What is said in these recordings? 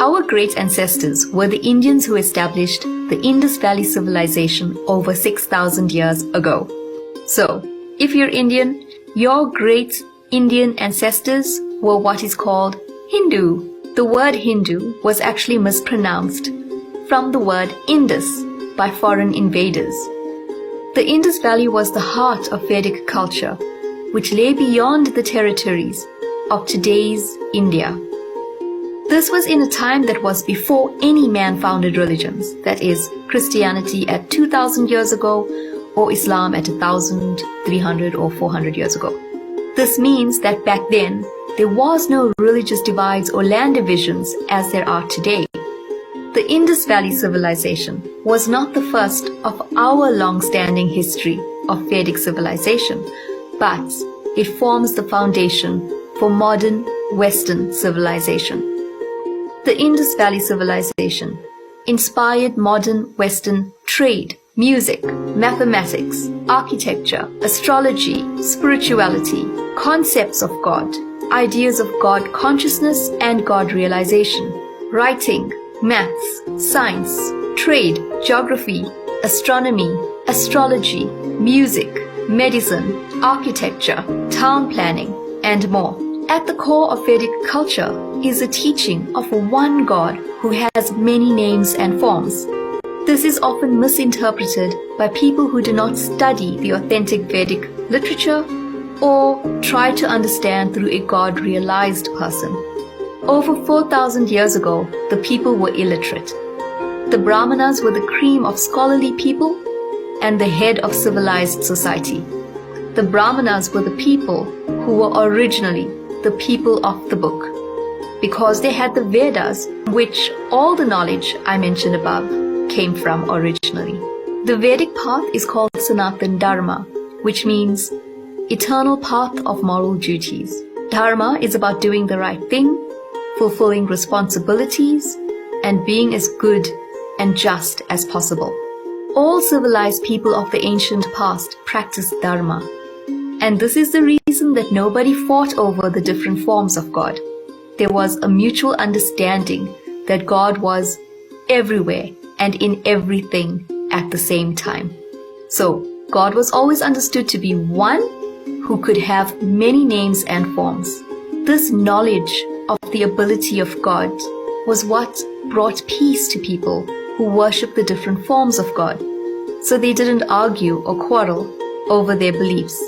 Our great ancestors were the Indians who established the Indus Valley civilization over 6,000 years ago. So, if you're Indian, your great Indian ancestors were what is called Hindu. The word Hindu was actually mispronounced from the word Indus by foreign invaders. The Indus Valley was the heart of Vedic culture, which lay beyond the territories of today's India. This was in a time that was before any man-founded religions, that is, Christianity at 2,000 years ago or Islam at 1,300 or 400 years ago. This means that back then, there was no religious divides or land divisions as there are today. The Indus Valley civilization was not the first of our long-standing history of Vedic civilization, but it forms the foundation for modern Western civilization. The Indus Valley civilization inspired modern Western trade, music, mathematics, architecture, astrology, spirituality, concepts of God, ideas of God consciousness and God realization, writing, maths, science, trade, geography, astronomy, astrology, music, medicine, architecture, town planning, and more. At the core of Vedic culture is the teaching of one God who has many names and forms. This is often misinterpreted by people who do not study the authentic Vedic literature or try to understand through a God-realized person. Over 4,000 years ago, the people were illiterate. The Brahmanas were the cream of scholarly people and the head of civilized society. The Brahmanas were the people who were originally the people of the book, because they had the Vedas, which all the knowledge I mentioned above came from originally. The Vedic path is called Sanatan Dharma, which means eternal path of moral duties. Dharma is about doing the right thing, fulfilling responsibilities, and being as good and just as possible. All civilized people of the ancient past practiced Dharma. And this is the reason that nobody fought over the different forms of God. There was a mutual understanding that God was everywhere and in everything at the same time. So, God was always understood to be one who could have many names and forms. This knowledge of the ability of God was what brought peace to people who worship the different forms of God. So they didn't argue or quarrel over their beliefs.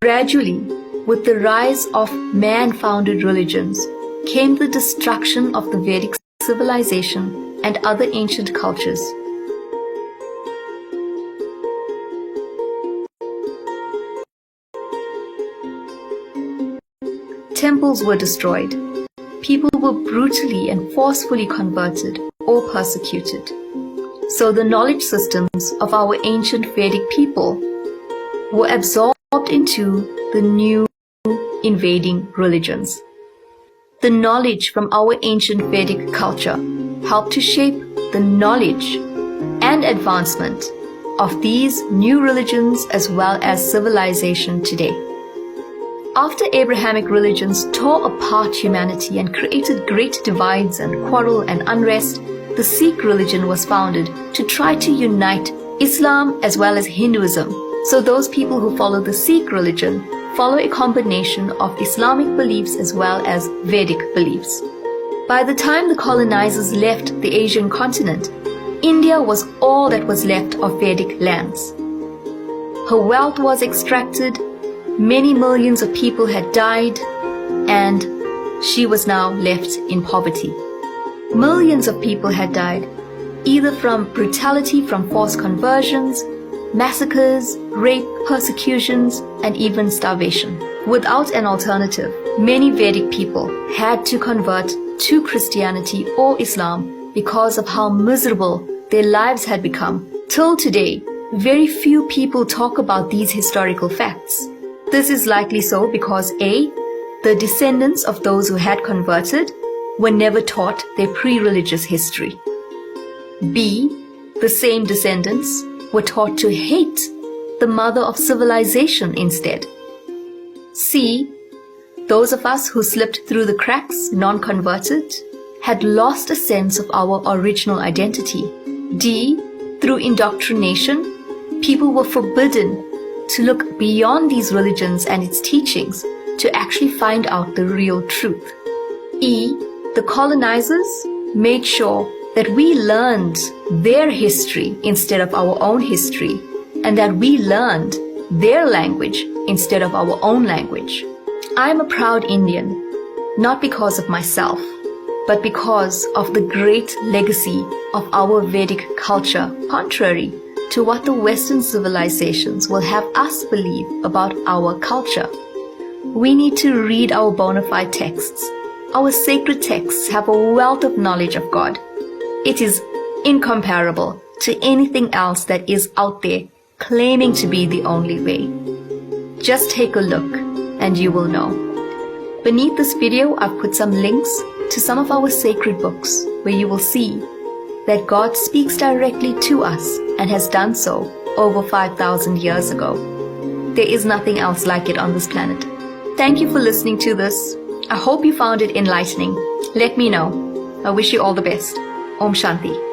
Gradually, with the rise of man-founded religions, came the destruction of the Vedic civilization and other ancient cultures. Temples were destroyed. People were brutally and forcefully converted or persecuted. So the knowledge systems of our ancient Vedic people were absorbed into the new invading religions. The knowledge from our ancient Vedic culture helped to shape the knowledge and advancement of these new religions as well as civilization today. After Abrahamic religions tore apart humanity and created great divides and quarrel and unrest, the Sikh religion was founded to try to unite Islam as well as Hinduism. So those people who follow the Sikh religion follow a combination of Islamic beliefs as well as Vedic beliefs. By the time the colonizers left the Asian continent, India was all that was left of Vedic lands. Her wealth was extracted, many millions of people had died, and she was now left in poverty. Millions of people had died, either from brutality from forced conversions, massacres, rape, persecutions, and even starvation. Without an alternative, many Vedic people had to convert to Christianity or Islam because of how miserable their lives had become. Till today, very few people talk about these historical facts. This is likely so because A, the descendants of those who had converted were never taught their pre-religious history. B, the same descendants were taught to hate the mother of civilization instead. C, those of us who slipped through the cracks, non-converted, had lost a sense of our original identity. D. Through indoctrination, people were forbidden to look beyond these religions and its teachings to actually find out the real truth. E. The colonizers made sure that we learned their history instead of our own history, and that we learned their language instead of our own language. I am a proud Indian, not because of myself, but because of the great legacy of our Vedic culture, contrary to what the Western civilizations will have us believe about our culture. We need to read our bona fide texts. Our sacred texts have a wealth of knowledge of God. It is incomparable to anything else that is out there claiming to be the only way. Just take a look and you will know. Beneath this video, I've put some links to some of our sacred books where you will see that God speaks directly to us and has done so over 5,000 years ago. There is nothing else like it on this planet. Thank you for listening to this. I hope you found it enlightening. Let me know. I wish you all the best. Om Shanti.